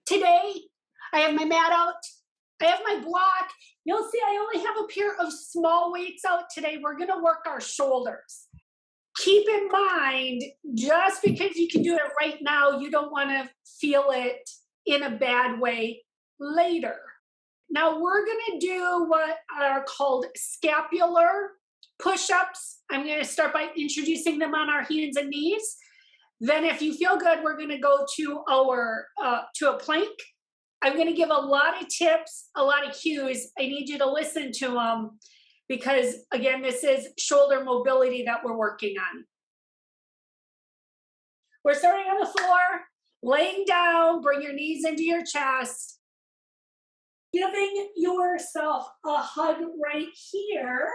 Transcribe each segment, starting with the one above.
Today, I have my mat out. I have my block. You'll see I only have a pair of small weights out today. We're going to work our shoulders. Keep in mind, just because you can do it right now, you don't want to feel it in a bad way later. Now we're going to do what are called scapular push-ups. I'm going to start by introducing them on our hands and knees. Then if you feel good, we're going to go to a plank. I'm going to give a lot of tips, a lot of cues. I need you to listen to them because, again, this is shoulder mobility that we're working on. We're starting on the floor, laying down, bring your knees into your chest. Giving yourself a hug right here.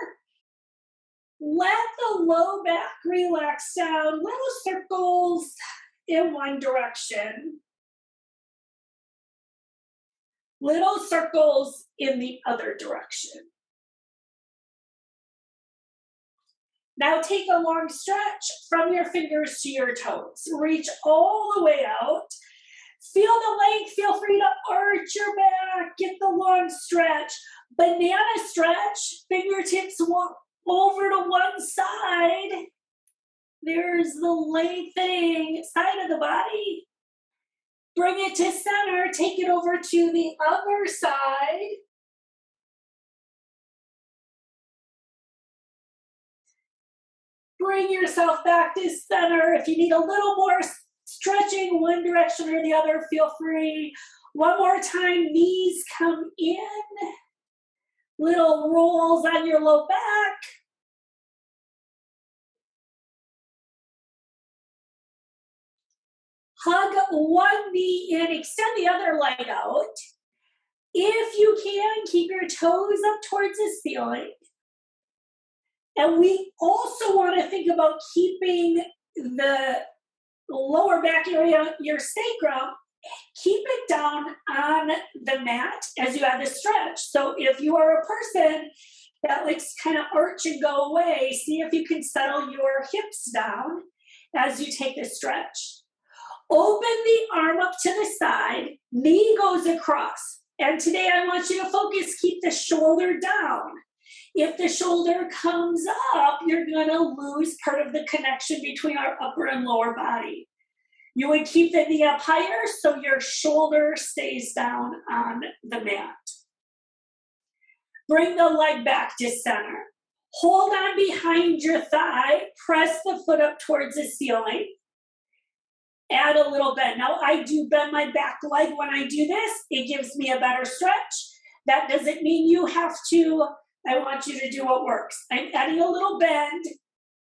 Let the low back relax down, little circles in one direction. Little circles in the other direction. Now take a long stretch from your fingers to your toes. Reach all the way out. Feel the length, feel free to arch your back, get the long stretch. Banana stretch, fingertips walk over to one side. There's the lengthening side of the body. Bring it to center, take it over to the other side. Bring yourself back to center. If you need a little more stretching one direction or the other, feel free. One more time, knees come in. Little rolls on your low back. Hug one knee in, extend the other leg out. If you can, keep your toes up towards the ceiling. And we also want to think about keeping the lower back area, your sacrum, keep it down on the mat as you have the stretch. So if you are a person that likes kind of arch and go away, see if you can settle your hips down as you take the stretch. Open the arm up to the side, knee goes across. And today I want you to focus, keep the shoulder down. If the shoulder comes up, you're going to lose part of the connection between our upper and lower body. You would keep the knee up higher so your shoulder stays down on the mat. Bring the leg back to center. Hold on behind your thigh. Press the foot up towards the ceiling. Add a little bend. Now, I do bend my back leg when I do this. It gives me a better stretch. That doesn't mean you have to. I want you to do what works. I'm adding a little bend,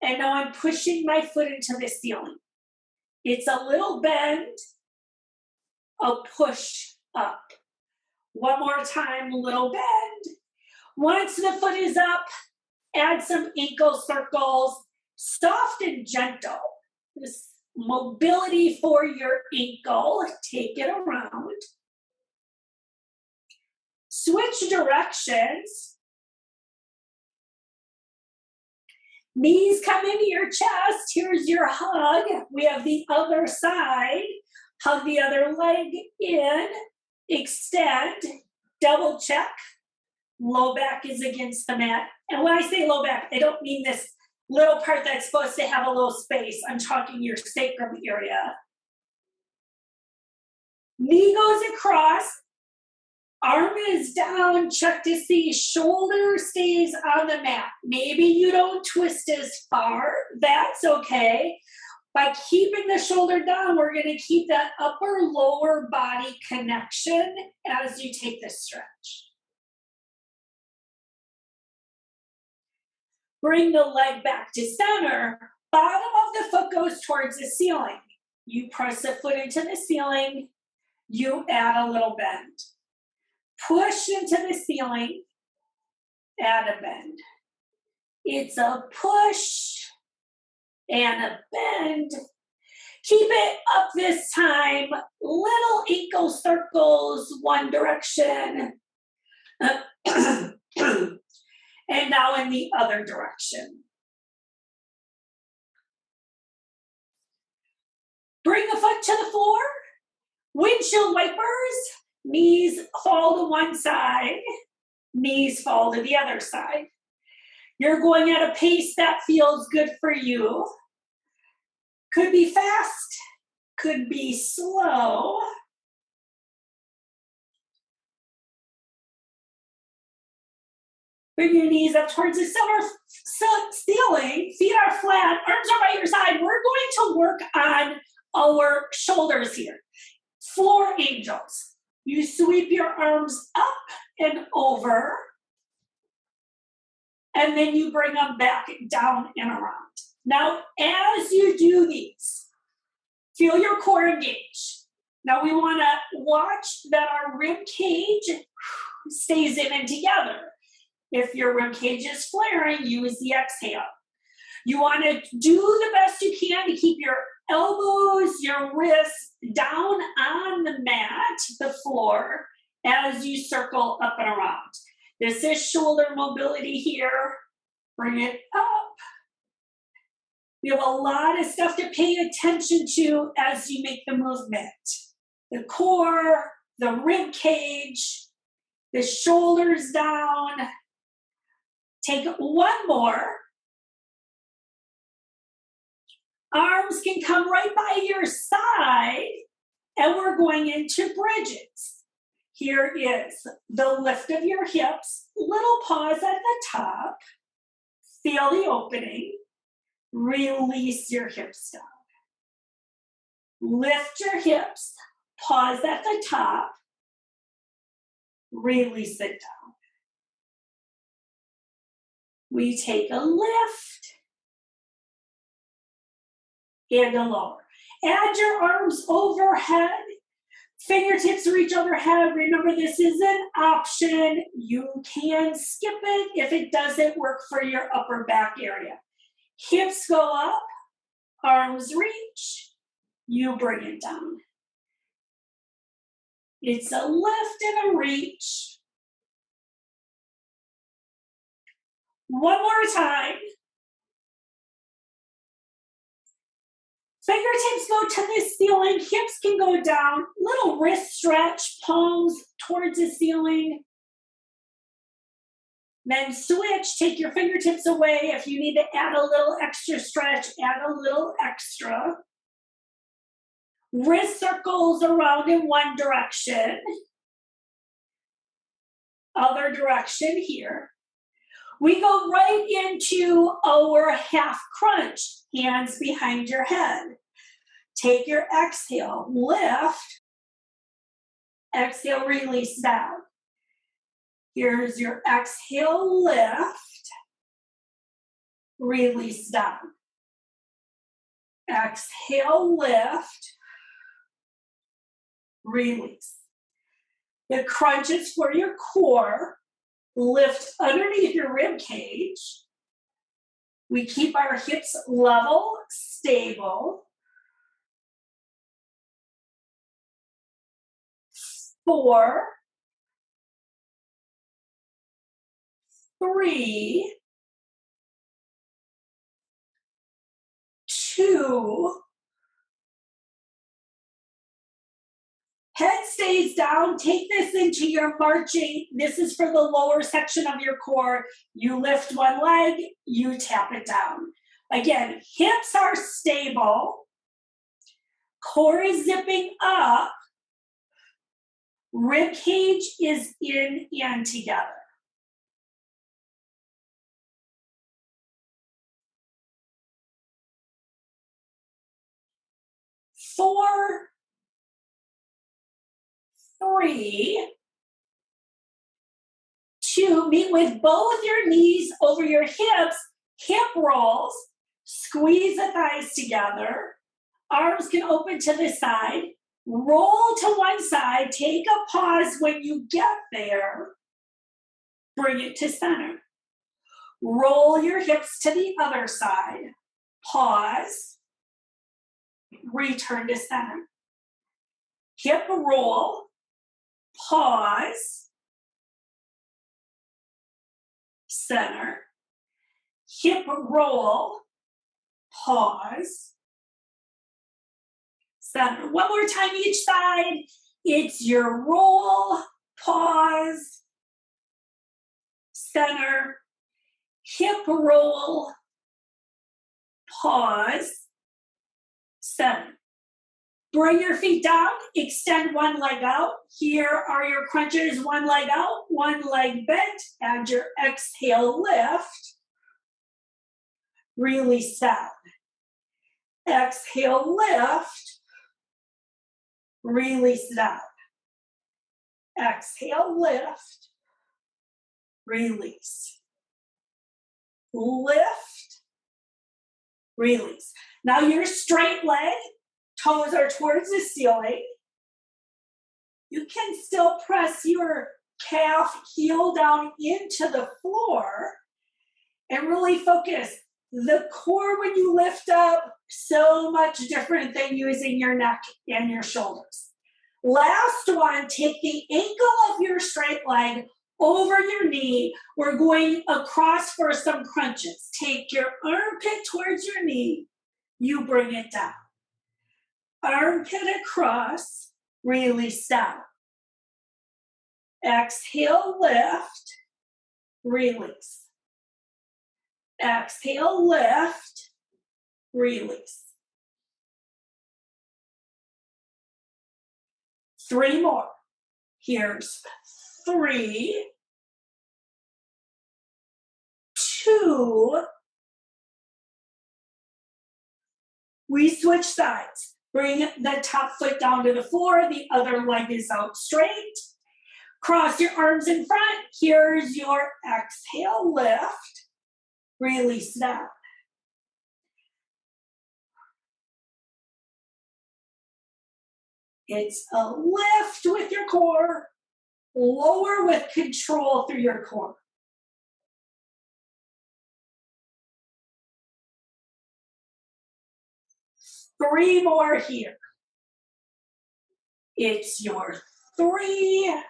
and now I'm pushing my foot into the ceiling. It's a little bend, a push up. One more time, little bend. Once the foot is up, add some ankle circles, soft and gentle. This mobility for your ankle, take it around. Switch directions. Knees come into your chest. Here's your hug. We have the other side. Hug the other leg in. Extend. Double check. Low back is against the mat. And when I say low back, I don't mean this little part that's supposed to have a little space. I'm talking your sacrum area. Knee goes across. Arm is down, check to see shoulder stays on the mat. Maybe you don't twist as far, that's okay. By keeping the shoulder down, we're gonna keep that upper lower body connection as you take this stretch. Bring the leg back to center. Bottom of the foot goes towards the ceiling. You press the foot into the ceiling, you add a little bend. Push into the ceiling, add a bend. It's a push and a bend. Keep it up this time. Little ankle circles, one direction. And now in the other direction. Bring the foot to the floor. Windshield wipers, knees fall to one side, knees fall to the other side. You're going at a pace that feels good for you. Could be fast, could be slow. Bring your knees up towards the ceiling, feet are flat, arms are by your side. We're going to work on our shoulders here. Floor angels. You sweep your arms up and over, and then you bring them back down and around. Now, as you do these, feel your core engage. Now we want to watch that our rib cage stays in and together. If your rib cage is flaring, use the exhale. You want to do the best you can to keep your elbows, your wrists down on the mat, the floor, as you circle up and around. This is shoulder mobility here. Bring it up. We have a lot of stuff to pay attention to as you make the movement. The core, the rib cage, the shoulders down. Take one more. Arms can come right by your side, and we're going into bridges. Here is the lift of your hips, little pause at the top, feel the opening, release your hips down. Lift your hips, pause at the top, release it down. We take a lift and a lower. Add your arms overhead. Fingertips reach overhead. Remember, this is an option. You can skip it if it doesn't work for your upper back area. Hips go up, arms reach, you bring it down. It's a lift and a reach. One more time. Fingertips go to the ceiling, hips can go down, little wrist stretch, palms towards the ceiling. Then switch, take your fingertips away. If you need to add a little extra stretch, add a little extra. Wrist circles around in one direction. Other direction here. We go right into our half crunch, hands behind your head. Take your exhale, lift. Exhale, release down. Here's your exhale, lift. Release down. Exhale, lift. Release. The crunch is for your core. Lift underneath your rib cage. We keep our hips level, stable. 4, 3, 2. Head stays down. Take this into your marching. This is for the lower section of your core. You lift one leg, you tap it down. Again, hips are stable. Core is zipping up. Rib cage is in and together. Four, 3, 2, meet with both your knees over your hips, hip rolls, squeeze the thighs together, arms can open to the side, roll to one side, take a pause when you get there, bring it to center. Roll your hips to the other side, pause, return to center. Hip roll, pause, center, hip roll, pause, center. One more time each side. It's your roll, pause, center, hip roll, pause, center. Bring your feet down, extend one leg out. Here are your crunches, one leg out, one leg bent, and your exhale, lift. Release down. Exhale, lift. Release down. Exhale, lift. Release. Lift. Release. Now your straight leg, toes are towards the ceiling. You can still press your calf heel down into the floor and really focus. The core, when you lift up, so much different than using your neck and your shoulders. Last one, take the ankle of your straight leg over your knee. We're going across for some crunches. Take your armpit towards your knee. You bring it down. Armpit across, release down. Exhale, lift, release. Exhale, lift, release. 3 more. Here's 3, 2. We switch sides. Bring the top foot down to the floor. The other leg is out straight. Cross your arms in front. Here's your exhale, lift. Release down. It's a lift with your core, lower with control through your core. Three more here. It's your 3,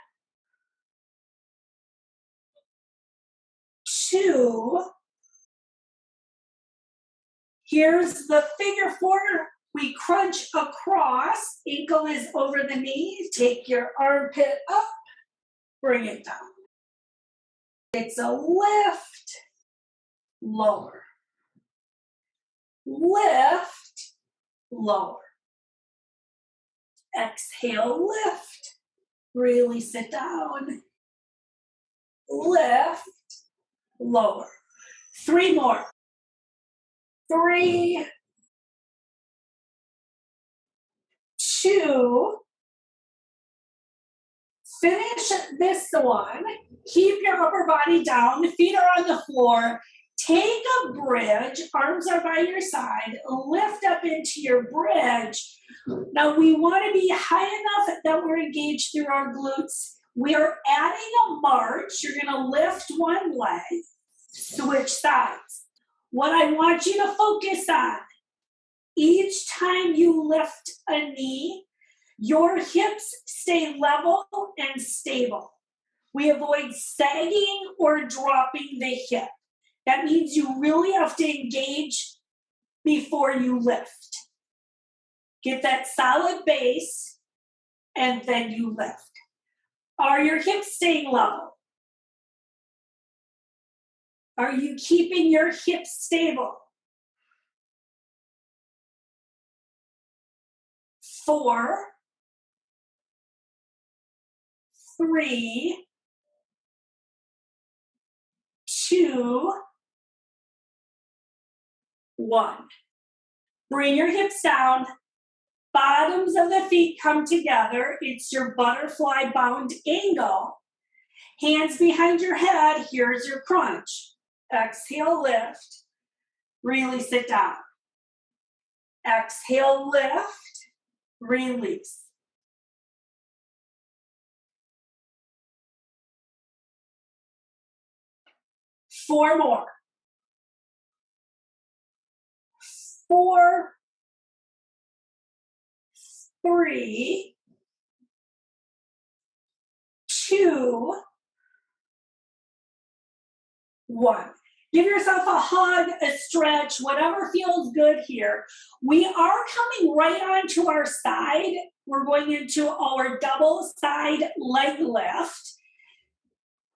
2. Here's the figure 4. We crunch across. Ankle is over the knee. Take your armpit up. Bring it down. It's a lift. Lower. Lift. Lower. Exhale, lift. Release it down. Lift. Lower. 3 more. 3, 2. Finish this one. Keep your upper body down. Feet are on the floor. Take a bridge. Arms are by your side. Lift up into your bridge. Now we want to be high enough that we're engaged through our glutes. We are adding a march. You're going to lift one leg. Switch sides. What I want you to focus on, each time you lift a knee, your hips stay level and stable. We avoid sagging or dropping the hip. That means you really have to engage before you lift. Get that solid base, and then you lift. Are your hips staying level? Are you keeping your hips stable? 4, 3, 2, 1. Bring your hips down. Bottoms of the feet come together. It's your butterfly bound angle. Hands behind your head. Here's your crunch. Exhale, lift. Release it down. Exhale, lift. Release. Four more. 4, 3, 2, 1. Give yourself a hug, a stretch, whatever feels good here. We are coming right onto our side. We're going into our double side leg lift.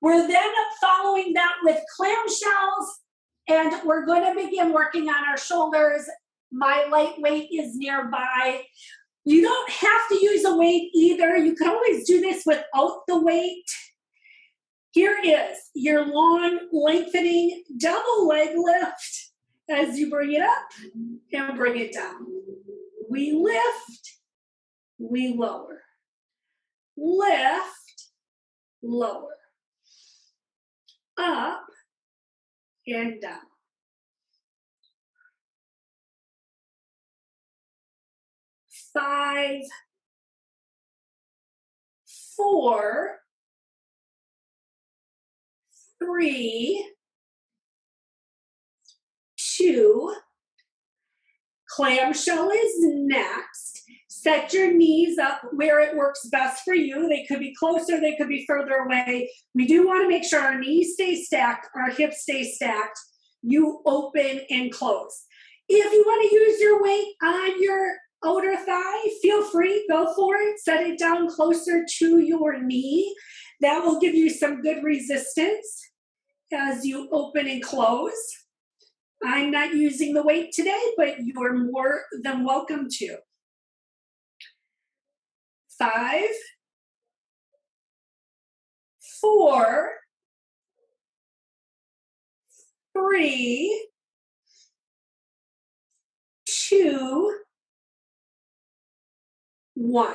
We're then following that with clamshells, and we're going to begin working on our shoulders. My light weight is nearby. You don't have to use a weight either. You can always do this without the weight. Here is your long, lengthening double leg lift as you bring it up and bring it down. We lift, we lower. Lift, lower. Up and down. 5, 4, 3, 2, clamshell is next. Set your knees up where it works best for you. They could be closer, they could be further away. We do want to make sure our knees stay stacked, our hips stay stacked. You open and close. If you want to use your weight on your outer thigh, feel free, go for it. Set it down closer to your knee. That will give you some good resistance as you open and close. I'm not using the weight today, but you are more than welcome to. 5, 4, 3, 2, 1.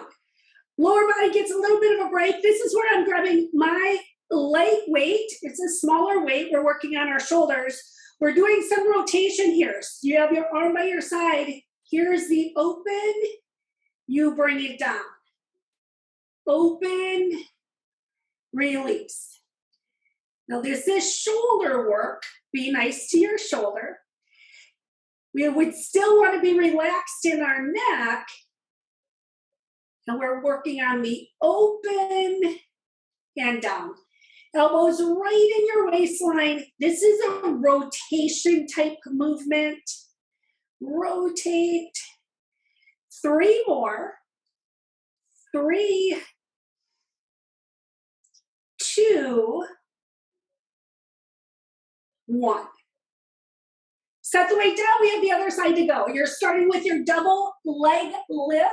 Lower body gets a little bit of a break. This is where I'm grabbing my light weight. It's a smaller weight. We're working on our shoulders. We're doing some rotation here. So you have your arm by your side. Here's the open. You bring it down. Open, release. Now this is shoulder work. Be nice to your shoulder. We would still want to be relaxed in our neck. And we're working on the open and down. Elbows right in your waistline. This is a rotation type movement. Rotate. 3 more. 3, 2, 1. Set the weight down. We have the other side to go. You're starting with your double leg lift.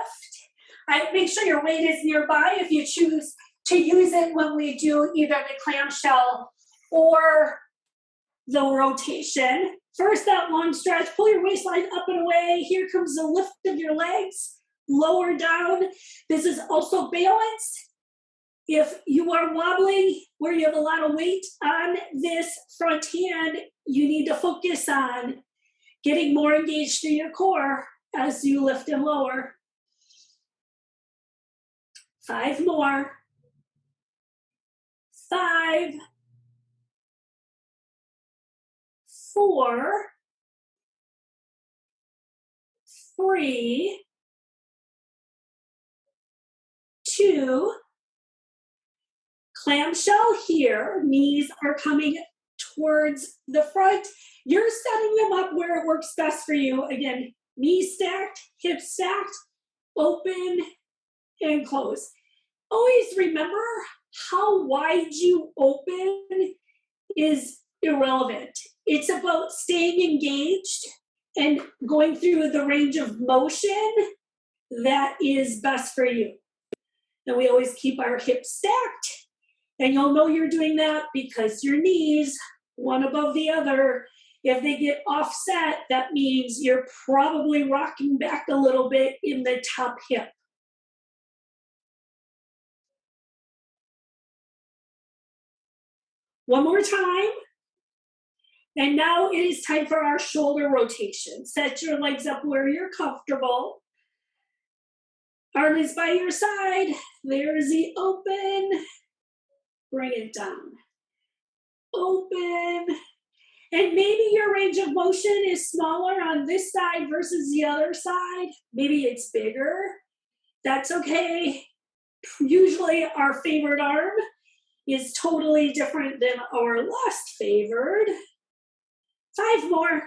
Make sure your weight is nearby if you choose to use it when we do either the clamshell or the rotation. First, that long stretch. Pull your waistline up and away. Here comes the lift of your legs. Lower down. This is also balance. If you are wobbling where you have a lot of weight on this front hand, you need to focus on getting more engaged through your core as you lift and lower. 5 more. 5, 4, 3, 2, clamshell here. Knees are coming towards the front. You're setting them up where it works best for you. Again, knees stacked, hips stacked, open and close. Always remember how wide you open is irrelevant. It's about staying engaged and going through the range of motion that is best for you. And we always keep our hips stacked. And you'll know you're doing that because your knees, one above the other, if they get offset, that means you're probably rocking back a little bit in the top hip. One more time. And now it is time for our shoulder rotation. Set your legs up where you're comfortable. Arm is by your side. There's the open. Bring it down. Open. And maybe your range of motion is smaller on this side versus the other side. Maybe it's bigger. That's okay. Usually our favored arm is totally different than our least favored. 5 more.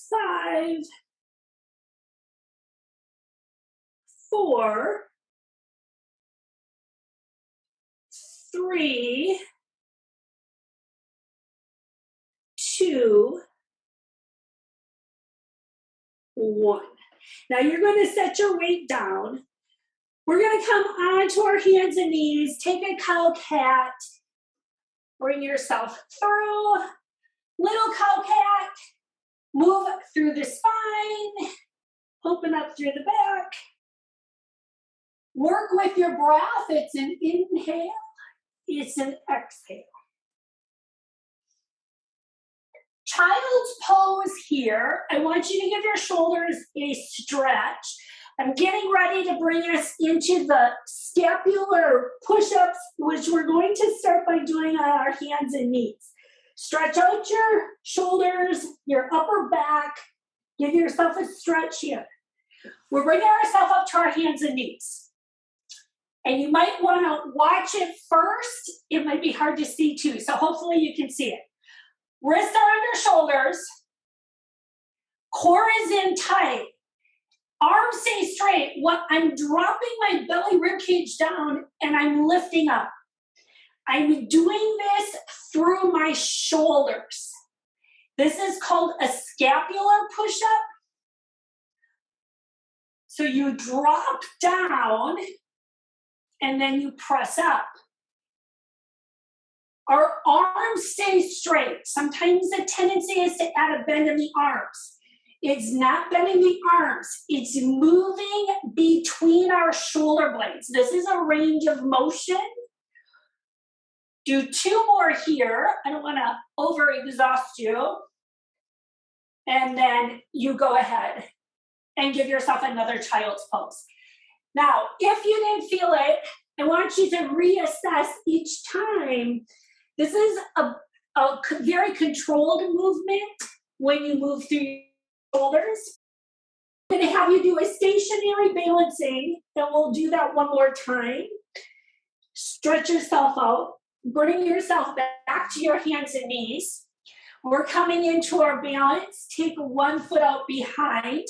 5, 4, 3, 2, 1. Now you're going to set your weight down. We're going to come onto our hands and knees, take a cow cat, bring yourself through, little cow cat, move through the spine, open up through the back. Work with your breath. It's an inhale, it's an exhale. Child's pose here. I want you to give your shoulders a stretch. I'm getting ready to bring us into the scapular push-ups, which we're going to start by doing on our hands and knees. Stretch out your shoulders, your upper back. Give yourself a stretch here. We're bringing ourselves up to our hands and knees. And you might want to watch it first. It might be hard to see too, so hopefully you can see it. Wrists are under shoulders. Core is in tight. Arms stay straight. I'm dropping my belly rib cage down and I'm lifting up. I'm doing this through my shoulders. This is called a scapular push-up. So you drop down and then you press up. Our arms stay straight. Sometimes the tendency is to add a bend in the arms. It's not bending the arms. It's moving between our shoulder blades. This is a range of motion. Do 2 more here. I don't want to over-exhaust you. And then you go ahead and give yourself another child's pose. Now, if you didn't feel it, I want you to reassess each time. This is a very controlled movement when you move through your shoulders. I'm going to have you do a stationary balancing, and we'll do that one more time. Stretch yourself out. Bring yourself back to your hands and knees. We're coming into our balance. Take one foot out behind.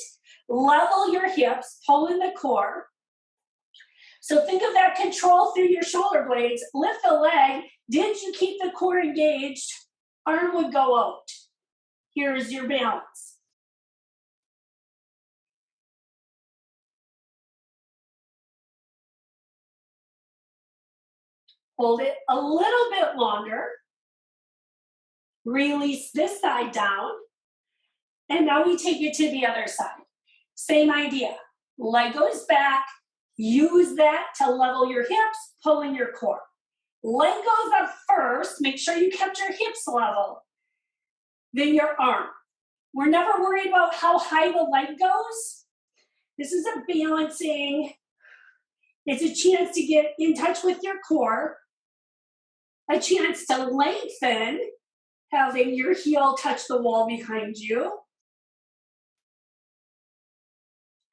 Level your hips. Pull in the core. So think of that control through your shoulder blades. Lift the leg. Did you keep the core engaged? Arm would go out. Here's your balance. Hold it a little bit longer. Release this side down. And now we take it to the other side. Same idea. Leg goes back. Use that to level your hips, pull in your core. Leg goes up first. Make sure you kept your hips level. Then your arm. We're never worried about how high the leg goes. This is a balancing. It's a chance to get in touch with your core. A chance to lengthen, having your heel touch the wall behind you.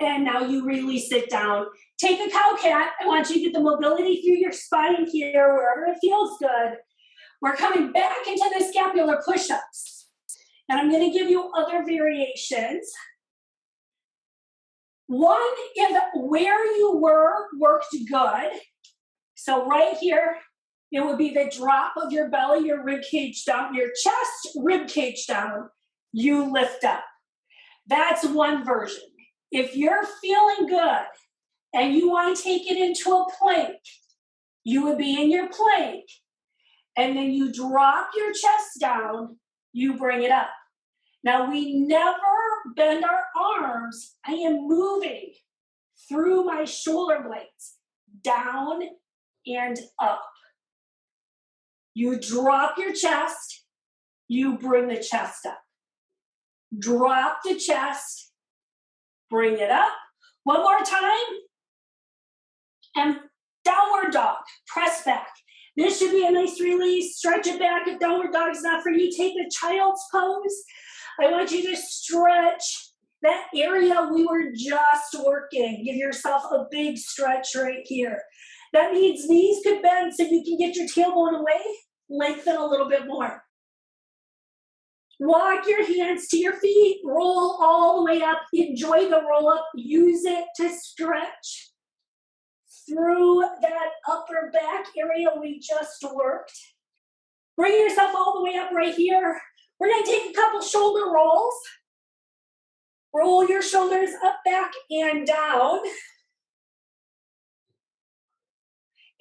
And now you release it down. Take a cow cat. I want you to get the mobility through your spine here, wherever it feels good. We're coming back into the scapular push-ups. And I'm going to give you other variations. One, if where you were worked good. So right here, it would be the drop of your belly, your rib cage down, your chest, rib cage down. You lift up. That's one version. If you're feeling good and you want to take it into a plank, you would be in your plank. And then you drop your chest down, you bring it up. Now we never bend our arms. I am moving through my shoulder blades, down and up. You drop your chest, you bring the chest up. Drop the chest, bring it up. One more time. And downward dog, press back. This should be a nice release. Stretch it back. If downward dog is not for you, take a child's pose. I want you to stretch that area we were just working. Give yourself a big stretch right here. That means knees could bend so you can get your tailbone away. Lengthen a little bit more. Walk your hands to your feet, roll all the way up, enjoy the roll up, use it to stretch through that upper back area we just worked. Bring yourself all the way up right here. We're gonna take a couple shoulder rolls. Roll your shoulders up, back, and down.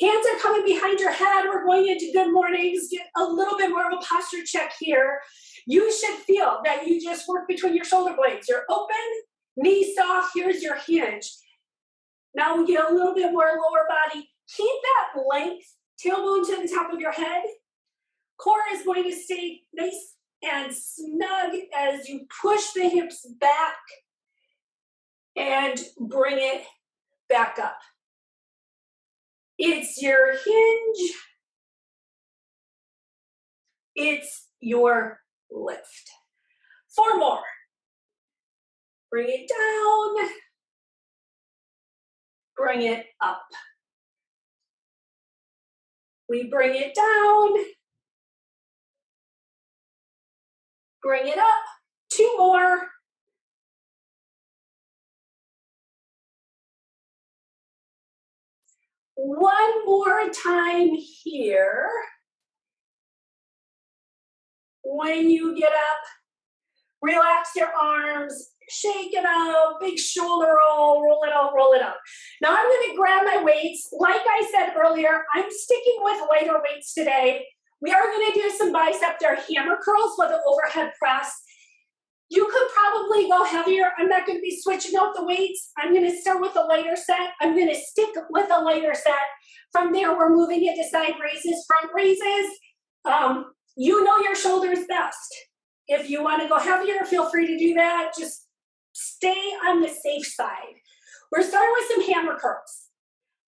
Hands are coming behind your head. We're going into good mornings. Get a little bit more of a posture check here. You should feel that you just work between your shoulder blades. You're open, knees soft. Here's your hinge. Now we get a little bit more lower body. Keep that length, tailbone to the top of your head. Core is going to stay nice and snug as you push the hips back and bring it back up. It's your hinge. It's your lift. 4 more. Bring it down. Bring it up. We bring it down. Bring it up. 2 more. One more time here. When you get up, relax your arms, shake it out, big shoulder roll, roll it out, roll it out. Now I'm going to grab my weights. Like I said earlier, I'm sticking with lighter weights today. We are going to do some bicep. They're hammer curls with an overhead press. You could probably go heavier. I'm not going to be switching out the weights. I'm going to start with a lighter set. I'm going to stick with a lighter set. From there, we're moving into side raises, front raises. You know your shoulders best. If you want to go heavier, feel free to do that. Just stay on the safe side. We're starting with some hammer curls.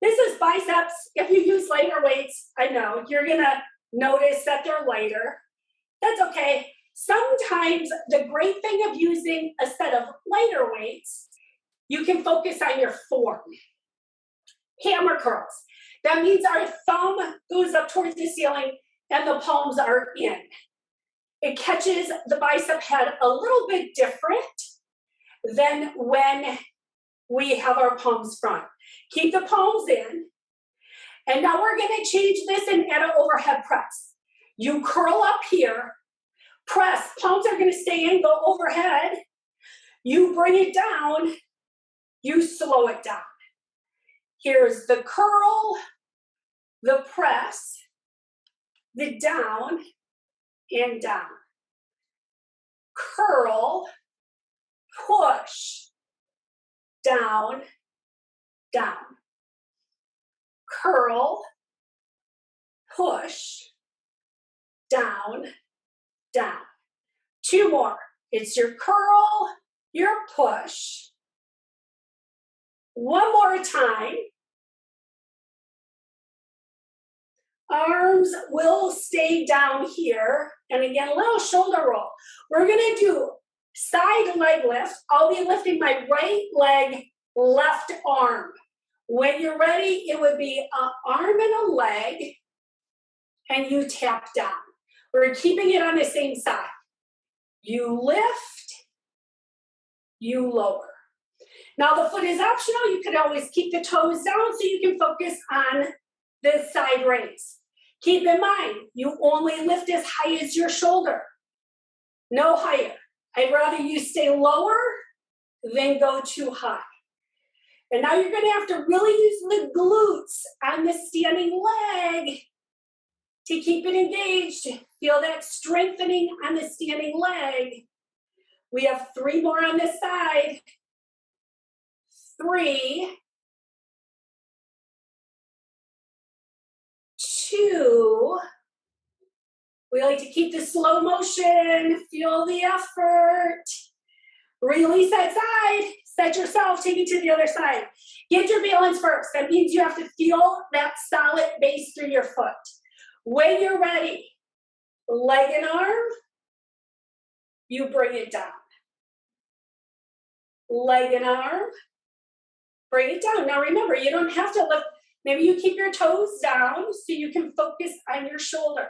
This is biceps. If you use lighter weights, I know you're going to notice that they're lighter. That's okay. Sometimes the great thing of using a set of lighter weights, you can focus on your form. Hammer curls. That means our thumb goes up towards the ceiling and the palms are in. It catches the bicep head a little bit different than when we have our palms front. Keep the palms in. And now we're going to change this and add an overhead press. You curl up here. Press, palms are going to stay in, go overhead. You bring it down, you slow it down. Here's the curl, the press, the down, and down. Curl, push, down, down. Curl, push, down, down. 2 more. It's your curl, your push. 1 more time. Arms will stay down here. And again, a little shoulder roll. We're going to do side leg lift. I'll be lifting my right leg, left arm. When you're ready, it would be an arm and a leg, and you tap down. We're keeping it on the same side. You lift, you lower. Now the foot is optional. You can always keep the toes down so you can focus on the side raise. Keep in mind, you only lift as high as your shoulder, no higher. I'd rather you stay lower than go too high. And now you're going to have to really use the glutes on the standing leg to keep it engaged. Feel that strengthening on the standing leg. We have 3 more on this side. 3, 2. We like to keep the slow motion. Feel the effort. Release that side. Set yourself. Take it to the other side. Get your balance first. That means you have to feel that solid base through your foot. When you're ready, leg and arm, you bring it down. Leg and arm, bring it down. Now remember, you don't have to lift. Maybe you keep your toes down so you can focus on your shoulder.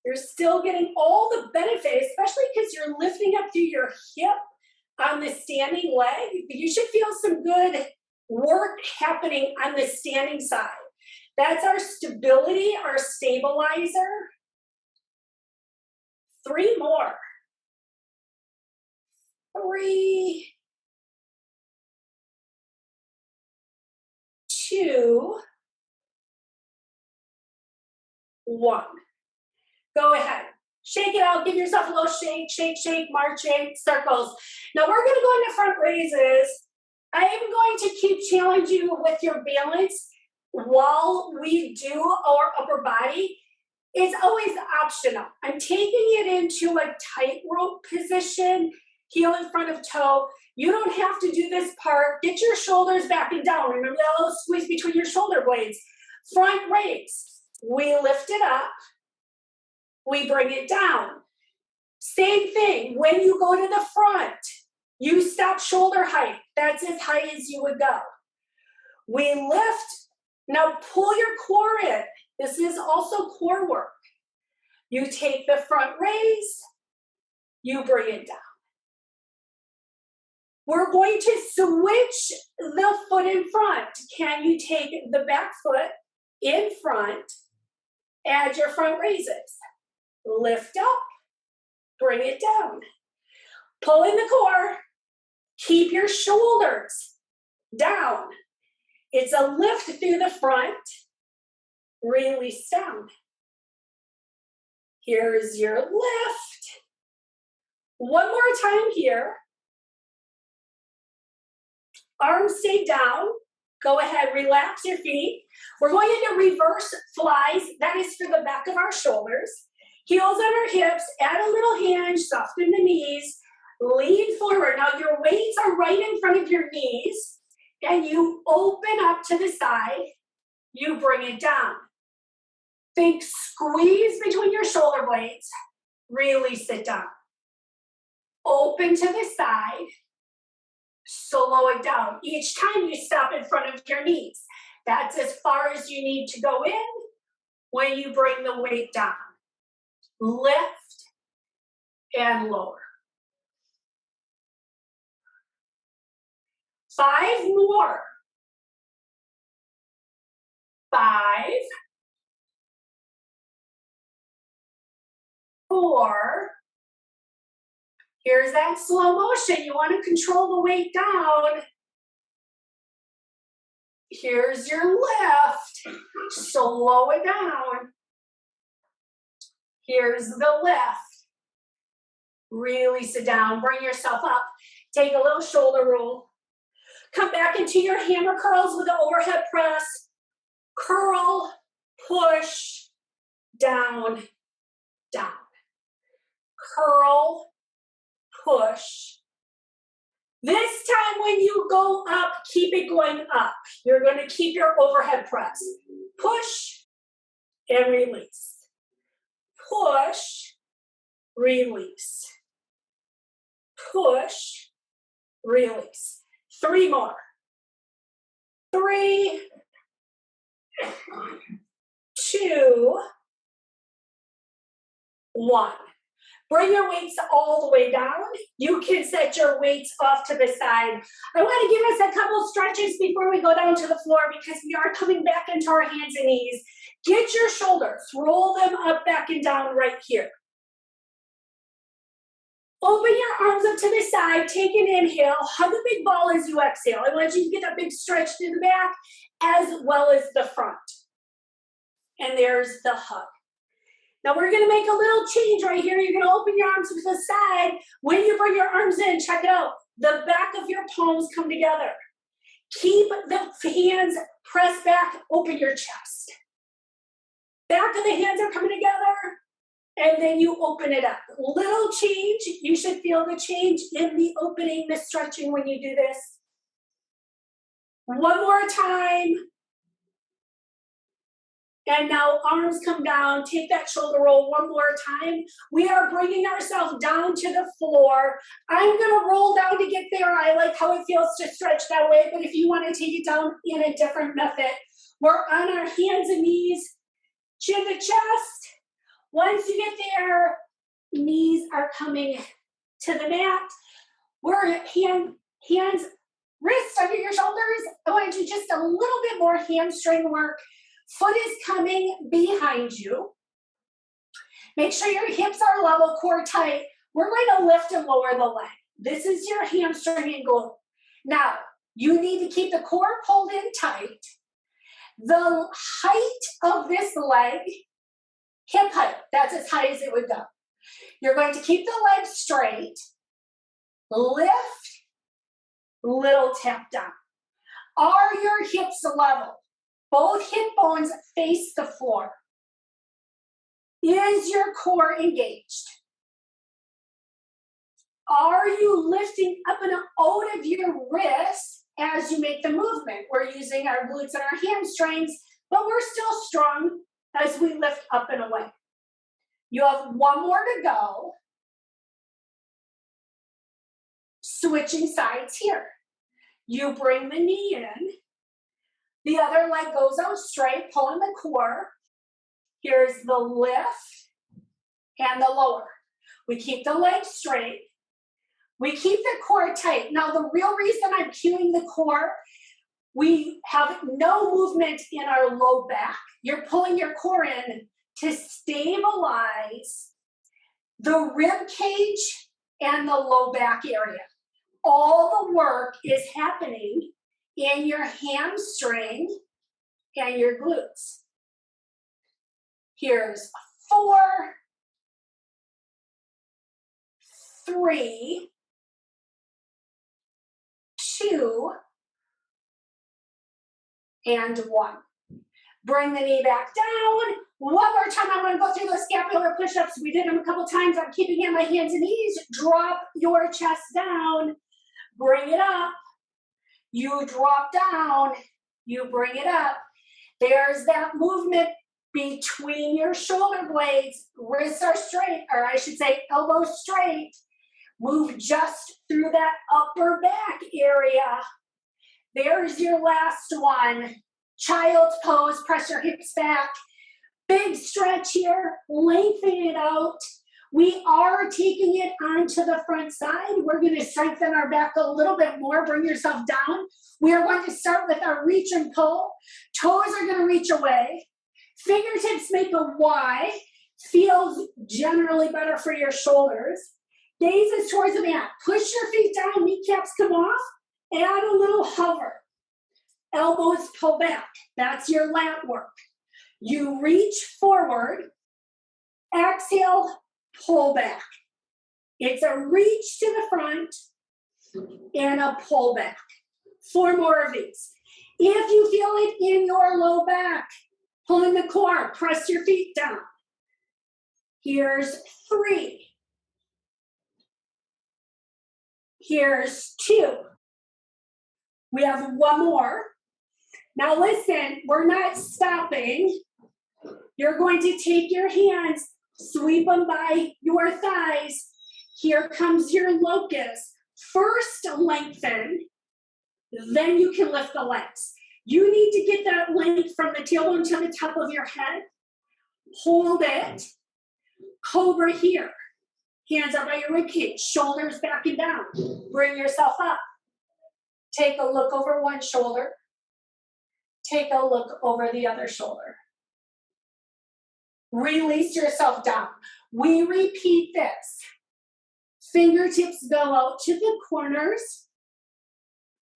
You're still getting all the benefit, especially because you're lifting up through your hip on the standing leg. You should feel some good work happening on the standing side. That's our stability, our stabilizer. 3 more. 3, 2, 1. Go ahead. Shake it out. Give yourself a little shake, shake, shake, marching, circles. Now we're going to go into front raises. I am going to keep challenging you with your balance while we do our upper body. It's always optional. I'm taking it into a tightrope position, heel in front of toe. You don't have to do this part. Get your shoulders back and down. Remember that little squeeze between your shoulder blades. Front raise. We lift it up. We bring it down. Same thing. When you go to the front, you stop shoulder height. That's as high as you would go. We lift. Now pull your core in. This is also core work. You take the front raise, you bring it down. We're going to switch the foot in front. Can you take the back foot in front, add your front raises? Lift up, bring it down. Pull in the core, keep your shoulders down. It's a lift through the front, release down. Here's your lift. One more time here. Arms stay down. Go ahead, relax your feet. We're going into reverse flies. That is for the back of our shoulders. Heels on our hips, add a little hinge, soften the knees, lean forward. Now your weights are right in front of your knees, and you open up to the side, you bring it down. Think squeeze between your shoulder blades, release it down. Open to the side, slow it down. Each time you stop in front of your knees. That's as far as you need to go in when you bring the weight down. Lift and lower. 5 more. 5, 4. Here's that slow motion. You want to control the weight down. Here's your lift. Slow it down. Here's the lift. Release it down. Bring yourself up. Take a little shoulder roll. Come back into your hammer curls with the overhead press. Curl, push, down, down. Curl, push. This time when you go up, keep it going up. You're going to keep your overhead press. Push and release. Push, release. Push, release. 3 more. 3, 2, 1. Bring your weights all the way down. You can set your weights off to the side. I want to give us a couple stretches before we go down to the floor because we are coming back into our hands and knees. Get your shoulders, roll them up, back, and down right here. Open your arms up to the side, take an inhale, hug a big ball as you exhale. I want you to get a big stretch through the back as well as the front. And there's the hug. Now we're going to make a little change right here. You're going to open your arms to the side. When you bring your arms in, check it out. The back of your palms come together. Keep the hands pressed back, open your chest. Back of the hands are coming together, and then you open it up. Little change. You should feel the change in the opening, the stretching when you do this. One more time. And now arms come down. Take that shoulder roll one more time. We are bringing ourselves down to the floor. I'm going to roll down to get there. I like how it feels to stretch that way, but if you want to take it down in a different method, we're on our hands and knees, chin to chest. Once you get there, knees are coming to the mat. We're hands, wrists under your shoulders. I want to do just a little bit more hamstring work. Foot is coming behind you. Make sure your hips are level, core tight. We're going to lift and lower the leg. This is your hamstring and glute. Now, you need to keep the core pulled in tight. The height of this leg, hip height, that's as high as it would go. You're going to keep the leg straight, lift, little tap down. Are your hips level? Both hip bones face the floor. Is your core engaged? Are you lifting up and out of your wrists as you make the movement? We're using our glutes and our hamstrings, but we're still strong as we lift up and away. You have one more to go. Switching sides here. You bring the knee in. The other leg goes out straight, pulling the core. Here's the lift and the lower. We keep the leg straight. We keep the core tight. Now, the real reason I'm cueing the core, we have no movement in our low back. You're pulling your core in to stabilize the rib cage and the low back area. All the work is happening in your hamstring and your glutes. Here's 4, 3, 2, and 1. Bring the knee back down. One more time, I'm gonna go through those scapular push-ups. We did them a couple times. I'm keeping in my hands and knees. Drop your chest down. Bring it up. You drop down. You bring it up. There's that movement between your shoulder blades. Wrists are straight, or I should say elbows straight. Move just through that upper back area. There's your last one. Child's pose, press your hips back. Big stretch here, lengthen it out. We are taking it onto the front side. We're going to strengthen our back a little bit more. Bring yourself down. We are going to start with our reach and pull. Toes are going to reach away. Fingertips make a Y. Feels generally better for your shoulders. Gaze is towards the mat. Push your feet down, kneecaps come off. Add a little hover. Elbows pull back. That's your lat work. You reach forward. Exhale, pull back. It's a reach to the front and a pull back. 4 more of these. If you feel it in your low back, pulling the core, press your feet down. Here's 3. Here's 2. We have 1 more. Now listen, we're not stopping. You're going to take your hands, sweep them by your thighs. Here comes your locust. First lengthen, then you can lift the legs. You need to get that length from the tailbone to the top of your head. Hold it. Cobra here. Hands up by your ribcage, shoulders back and down. Bring yourself up. Take a look over one shoulder. Take a look over the other shoulder. Release yourself down. We repeat this. Fingertips go out to the corners.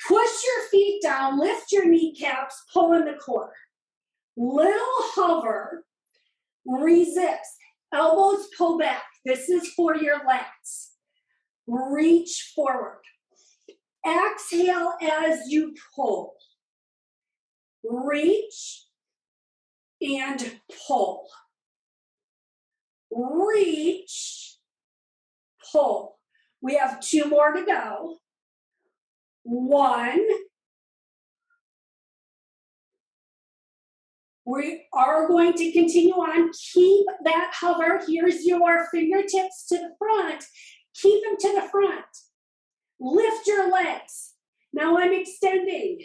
Push your feet down, lift your kneecaps, pull in the core. Little hover, resist. Elbows pull back. This is for your lats. Reach forward. Exhale as you pull. Reach and pull. Reach, pull. We have 2 more to go. 1. We are going to continue on. Keep that hover. Here's your fingertips to the front. Keep them to the front. Lift your legs. Now I'm extending.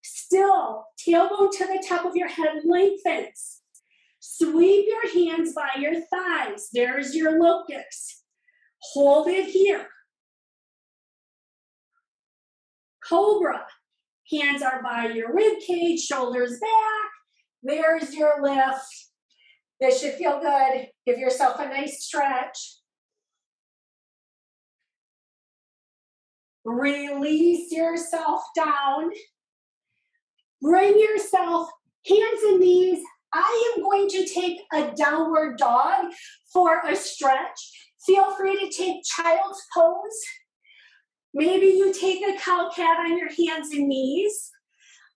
Still, tailbone to the top of your head lengthens. Sweep your hands by your thighs. There's your locus. Hold it here. Cobra. Hands are by your rib cage, shoulders back. There's your lift. This should feel good. Give yourself a nice stretch. Release yourself down. Bring yourself hands and knees. I am going to take a downward dog for a stretch. Feel free to take child's pose. Maybe you take a cow cat on your hands and knees.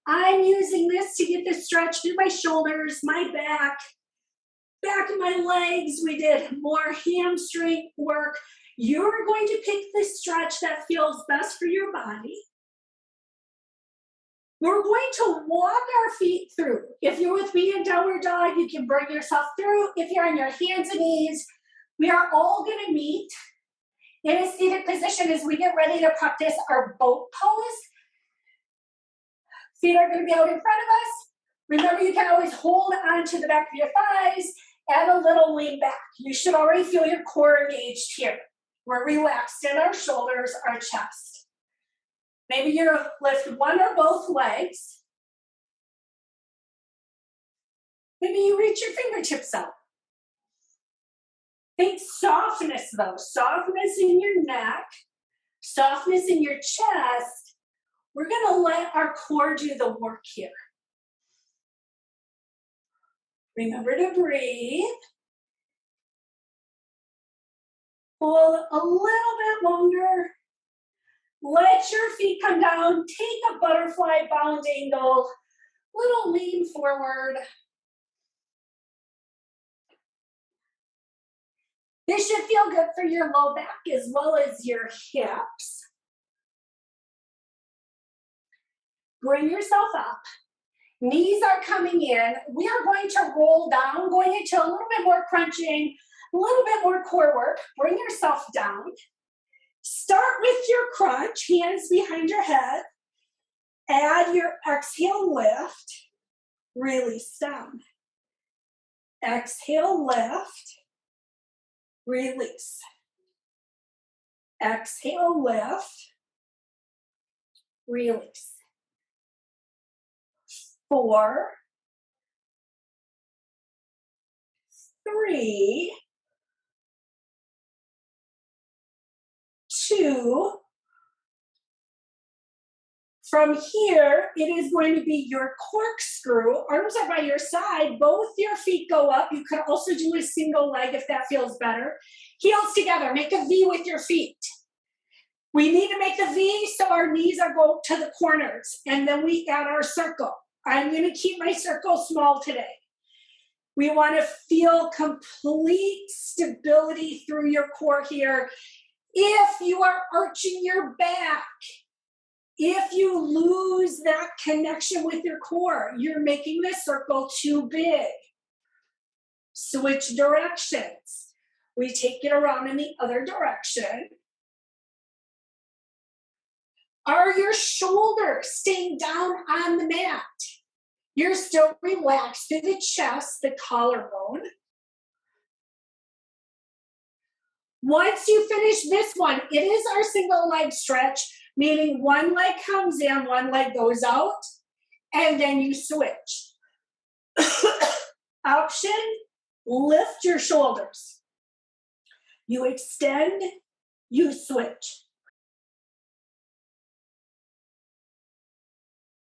I'm using this to get the stretch through my shoulders, my back of my legs. We did more hamstring work. You're going to pick the stretch that feels best for your body. We're going to walk our feet through. If you're with me in downward dog, you can bring yourself through. If you're on your hands and knees, we are all going to meet in a seated position as we get ready to practice our boat pose. Feet are going to be out in front of us. Remember, you can always hold on to the back of your thighs and a little lean back. You should already feel your core engaged here. We're relaxed in our shoulders, our chest. Maybe you lift one or both legs. Maybe you reach your fingertips out. Think softness though, softness in your neck, softness in your chest. We're gonna let our core do the work here. Remember to breathe. Hold a little bit longer. Let your feet come down. Take a butterfly bound angle. Little lean forward. This should feel good for your low back as well as your hips. Bring yourself up. Knees are coming in. We are going to roll down, going into a little bit more crunching, a little bit more core work. Bring yourself down. Start with your crunch, hands behind your head. Add your exhale, lift. Release down. Exhale, lift. Release. Exhale, lift. Release. 4, 3, 2. From here, it is going to be your corkscrew. Arms are by your side. Both your feet go up. You could also do a single leg if that feels better. Heels together. Make a V with your feet. We need to make the V so our knees are go to the corners. And then we add our circle. I'm going to keep my circle small today. We want to feel complete stability through your core here. If you are arching your back, if you lose that connection with your core, you're making the circle too big. Switch directions. We take it around in the other direction. Are your shoulders staying down on the mat? You're still relaxed through the chest, the collarbone. Once you finish this one, it is our single leg stretch, meaning one leg comes in, one leg goes out, and then you switch. Option, lift your shoulders. You extend, you switch.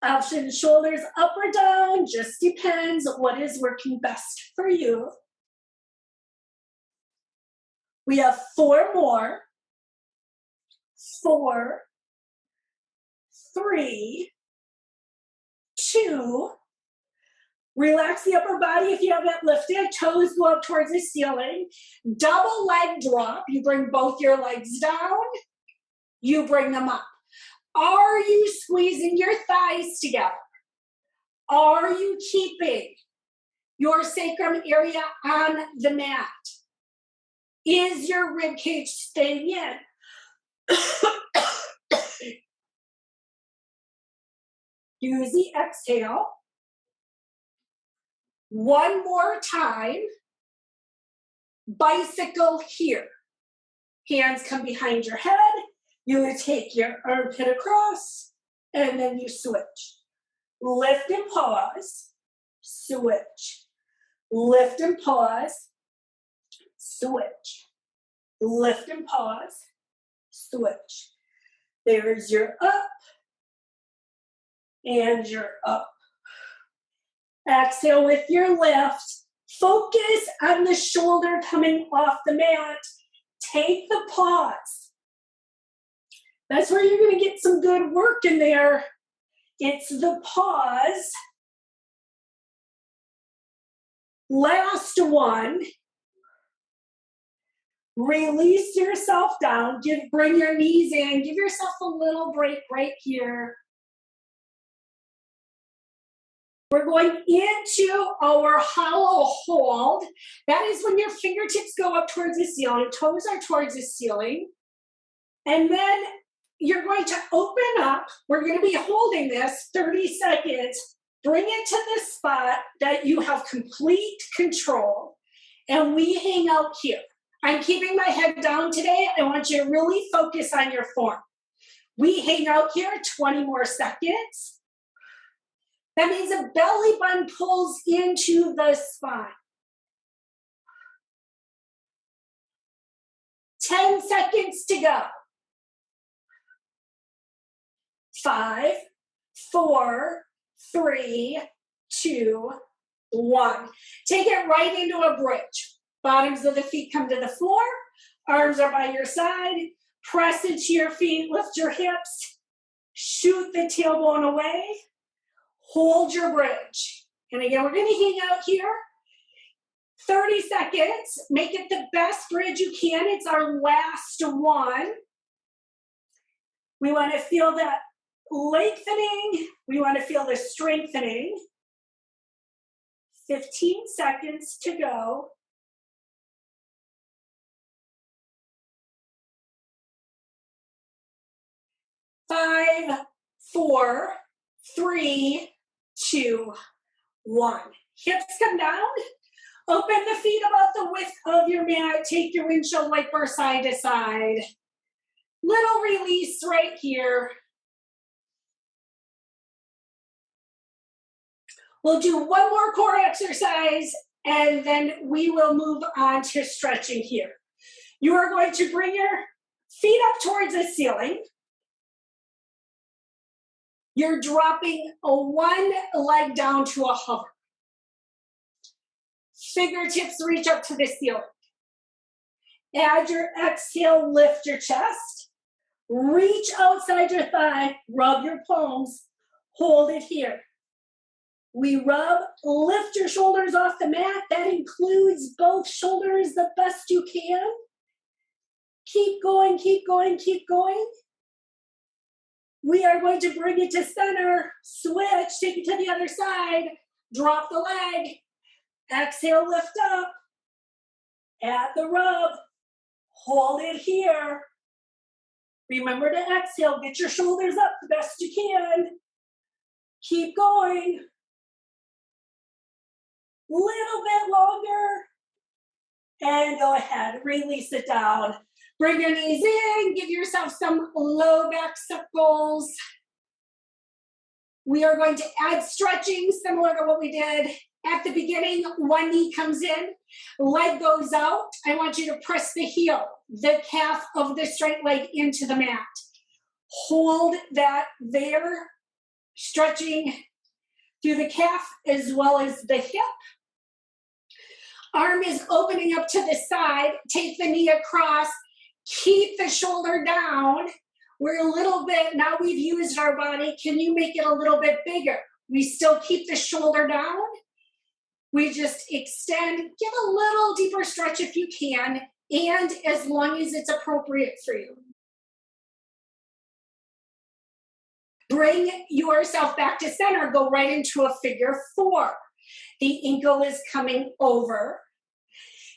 Option, shoulders up or down, just depends what is working best for you. We have 4 more. 4, 3, 2. Relax the upper body if you have it lifted. Toes go up towards the ceiling. Double leg drop. You bring both your legs down. You bring them up. Are you squeezing your thighs together? Are you keeping your sacrum area on the mat? Is your rib cage staying in? Use the exhale. One more time. Bicycle here. Hands come behind your head. You take your armpit across, and then you switch. Lift and pause. Switch. Lift and pause. Switch. Lift and pause. Switch. There's your up and your up. Exhale with your lift. Focus on the shoulder coming off the mat. Take the pause. That's where you're going to get some good work in there. It's the pause. Last one. Release yourself down. Bring your knees in. Give yourself a little break right here. We're going into our hollow hold. That is when your fingertips go up towards the ceiling, toes are towards the ceiling. And then you're going to open up. We're going to be holding this 30 seconds. Bring it to the spot that you have complete control. And we hang out here. I'm keeping my head down today. I want you to really focus on your form. We hang out here 20 more seconds. That means a belly button pulls into the spine. 10 seconds to go. 5, 4, 3, 2, 1. Take it right into a bridge. Bottoms of the feet come to the floor. Arms are by your side. Press into your feet. Lift your hips. Shoot the tailbone away. Hold your bridge. And again, we're going to hang out here 30 seconds. Make it the best bridge you can. It's our last one. We want to feel that lengthening. We want to feel the strengthening. 15 seconds to go. 5, 4, 3, 2, 1. Hips come down. Open the feet about the width of your mat. Take your windshield wiper side to side. Little release right here. We'll do one more core exercise, and then we will move on to stretching here. You are going to bring your feet up towards the ceiling. You're dropping one leg down to a hover. Fingertips reach up to the ceiling. As your exhale, lift your chest. Reach outside your thigh. Rub your palms. Hold it here. We rub, lift your shoulders off the mat. That includes both shoulders the best you can. Keep going, keep going, keep going. We are going to bring it to center. Switch, take it to the other side. Drop the leg. Exhale, lift up. Add the rub. Hold it here. Remember to exhale. Get your shoulders up the best you can. Keep going. Little bit longer. And go ahead. Release it down. Bring your knees in. Give yourself some low back circles. We are going to add stretching similar to what we did at the beginning. One knee comes in, leg goes out. I want you to press the heel, the calf of the straight leg into the mat. Hold that there, stretching through the calf as well as the hip. Arm is opening up to the side. Take the knee across. Keep the shoulder down. We're a little bit, now we've used our body. Can you make it a little bit bigger? We still keep the shoulder down. We just extend, give a little deeper stretch if you can, and as long as it's appropriate for you. Bring yourself back to center. Go right into a figure 4. The ankle is coming over.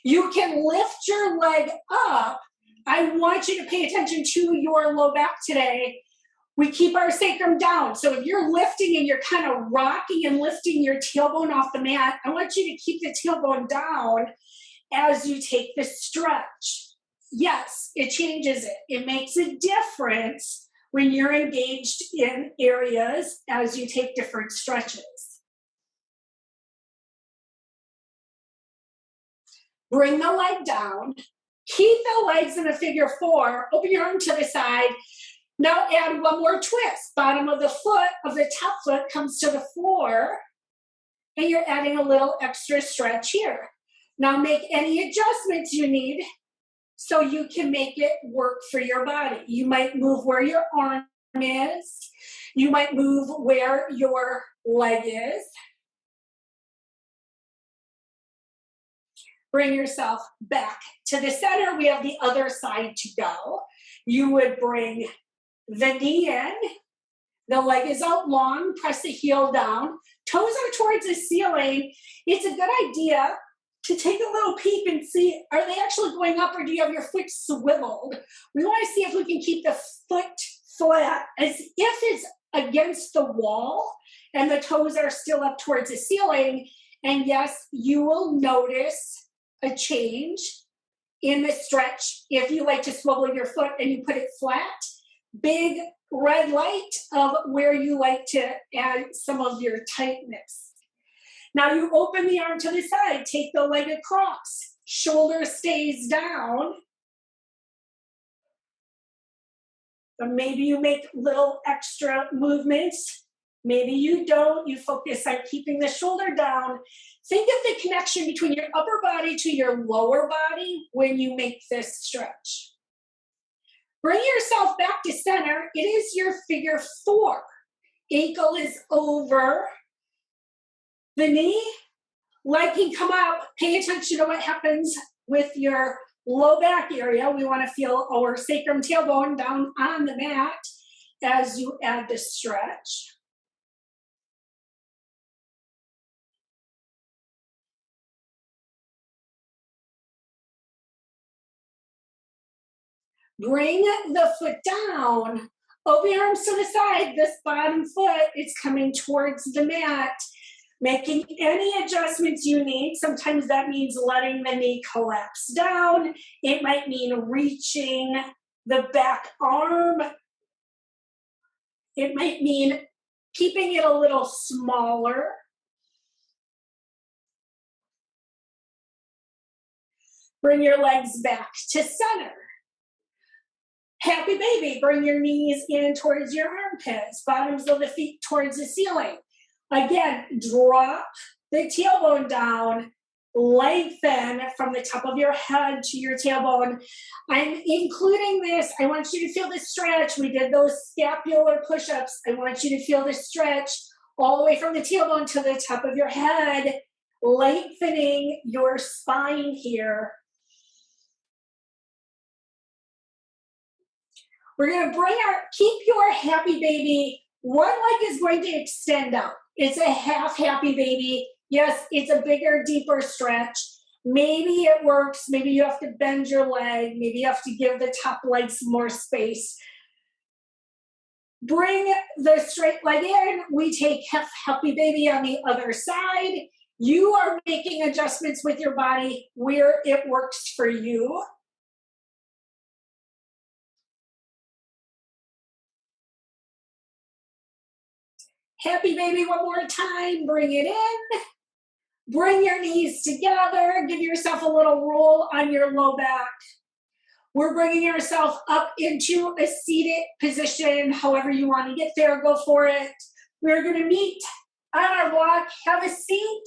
You can lift your leg up. I want you to pay attention to your low back today. We keep our sacrum down. So if you're lifting and you're kind of rocking and lifting your tailbone off the mat, I want you to keep the tailbone down as you take the stretch. Yes, it changes it. It makes a difference when you're engaged in areas as you take different stretches. Bring the leg down. Keep the legs in a figure four. Open your arm to the side. Now add one more twist. Bottom of the foot, of the top foot, comes to the floor, and you're adding a little extra stretch here. Now make any adjustments you need so you can make it work for your body. You might move where your arm is. You might move where your leg is. Bring yourself back to the center. We have the other side to go. You would bring the knee in, the leg is out long, press the heel down, toes are towards the ceiling. It's a good idea to take a little peek and see, are they actually going up or do you have your foot swiveled? We want to see if we can keep the foot flat as if it's against the wall and the toes are still up towards the ceiling. And yes, you will notice a change in the stretch if you like to swivel your foot and you put it flat. Big red light of where you like to add some of your tightness. Now you open the arm to the side, take the leg across, shoulder stays down. But maybe you make little extra movements. Maybe you don't. You focus on keeping the shoulder down. Think of the connection between your upper body to your lower body when you make this stretch. Bring yourself back to center. It is your figure four. Ankle is over the knee. Leg can come up. Pay attention to what happens with your low back area. We want to feel our sacrum tailbone down on the mat as you add the stretch. Bring the foot down. Open your arms to the side. This bottom foot is coming towards the mat. Making any adjustments you need. Sometimes that means letting the knee collapse down. It might mean reaching the back arm. It might mean keeping it a little smaller. Bring your legs back to center. Happy baby, bring your knees in towards your armpits, bottoms of the feet towards the ceiling. Again, drop the tailbone down, lengthen from the top of your head to your tailbone. I'm including this. I want you to feel the stretch. We did those scapular push-ups. I want you to feel the stretch all the way from the tailbone to the top of your head, lengthening your spine here. We're going to keep your happy baby. One leg is going to extend out. It's a half happy baby. Yes, it's a bigger, deeper stretch. Maybe it works. Maybe you have to bend your leg. Maybe you have to give the top leg some more space. Bring the straight leg in. We take half happy baby on the other side. You are making adjustments with your body where it works for you. Happy baby one more time. Bring it in. Bring your knees together. Give yourself a little roll on your low back. We're bringing ourselves up into a seated position. However you want to get there, go for it. We're going to meet on our block. Have a seat.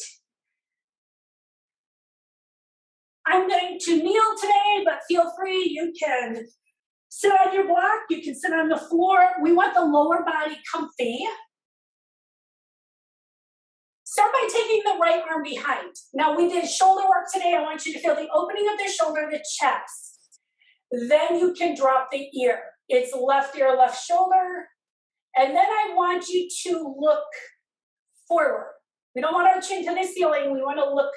I'm going to kneel today, but feel free. You can sit on your block. You can sit on the floor. We want the lower body comfy. Start by taking the right arm behind. Now we did shoulder work today. I want you to feel the opening of the shoulder, the chest. Then you can drop the ear. It's left ear, left shoulder. And then I want you to look forward. We don't want our chin to the ceiling. We want to look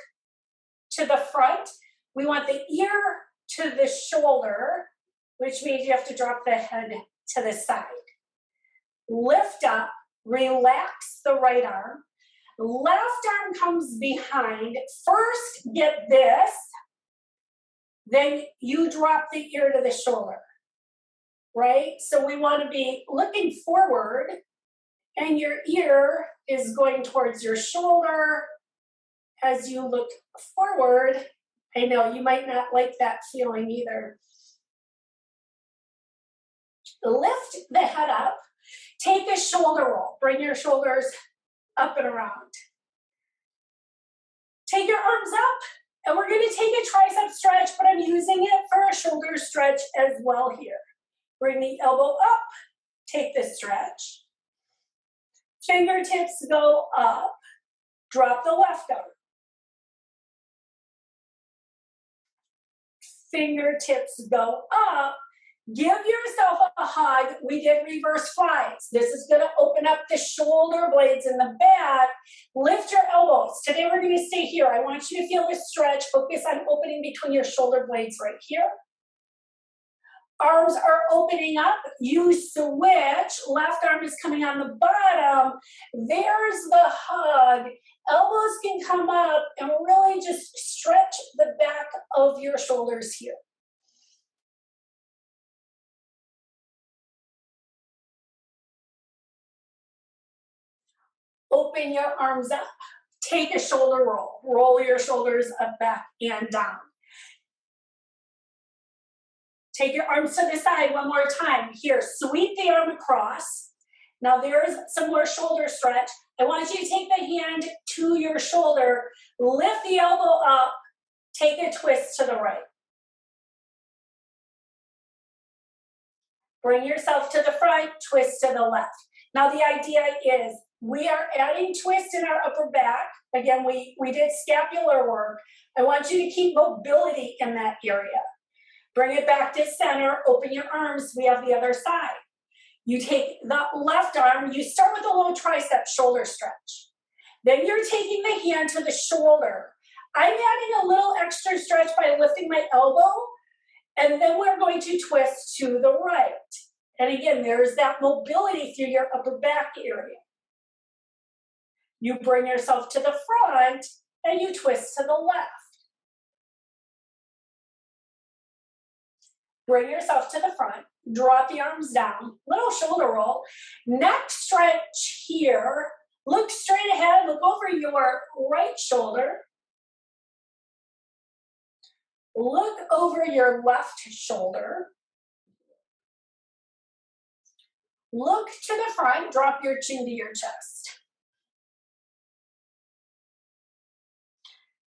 to the front. We want the ear to the shoulder, which means you have to drop the head to the side. lift up, relax the right arm. Left arm comes behind. First, get this. Then you drop the ear to the shoulder, right? So we want to be looking forward, and your ear is going towards your shoulder as you look forward. I know you might not like that feeling either. Lift the head up. Take a shoulder roll. Bring your shoulders up and around. Take your arms up, and we're going to take a tricep stretch, but I'm using it for a shoulder stretch as well here. Bring the elbow up. Take the stretch. Fingertips go up. Drop the left arm. Fingertips go up. Give yourself a hug. We did reverse flies. This is going to open up the shoulder blades in the back. Lift your elbows. Today we're going to stay here. I want you to feel this stretch. Focus on opening between your shoulder blades right here. Arms are opening up. You switch. Left arm is coming on the bottom. There's the hug. Elbows can come up and really just stretch the back of your shoulders here. Open your arms up. Take a shoulder roll. Roll your shoulders up, back, and down. Take your arms to the side one more time. Here, sweep the arm across. Now there's some more shoulder stretch. I want you to take the hand to your shoulder, lift the elbow up, take a twist to the right. Bring yourself to the front, twist to the left. Now the idea is we are adding twist in our upper back. Again, we did scapular work. I want you to keep mobility in that area. Bring it back to center, open your arms, we have the other side. You take the left arm, you start with a little tricep shoulder stretch. Then you're taking the hand to the shoulder. I'm adding a little extra stretch by lifting my elbow, and then we're going to twist to the right. And again, there's that mobility through your upper back area. You bring yourself to the front, and you twist to the left. Bring yourself to the front, drop the arms down, little shoulder roll. Neck stretch here. Look straight ahead, look over your right shoulder. Look over your left shoulder. Look to the front, drop your chin to your chest.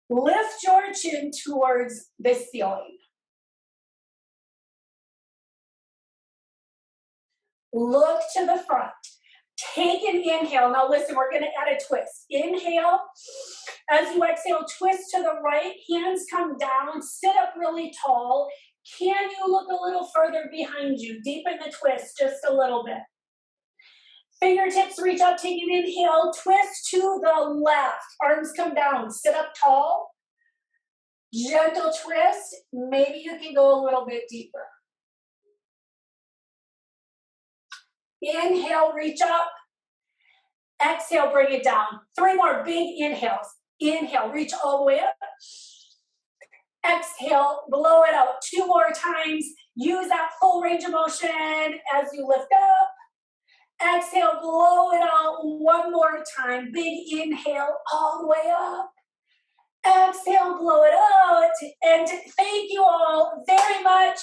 Lift your chin towards the ceiling. Look to the front. Take an inhale. Now listen, we're going to add a twist. Inhale. As you exhale, twist to the right. Hands come down. Sit up really tall. Can you look a little further behind you? Deepen the twist just a little bit. Fingertips reach up. Take an inhale. Twist to the left. Arms come down. Sit up tall. Gentle twist. Maybe you can go a little bit deeper. Inhale, reach up. Exhale, bring it down. 3 more big inhales. Inhale, reach all the way up. Exhale, blow it out 2 more times. Use that full range of motion as you lift up. Exhale, blow it out 1 more time. Big inhale all the way up. Exhale, blow it out. And thank you all very much.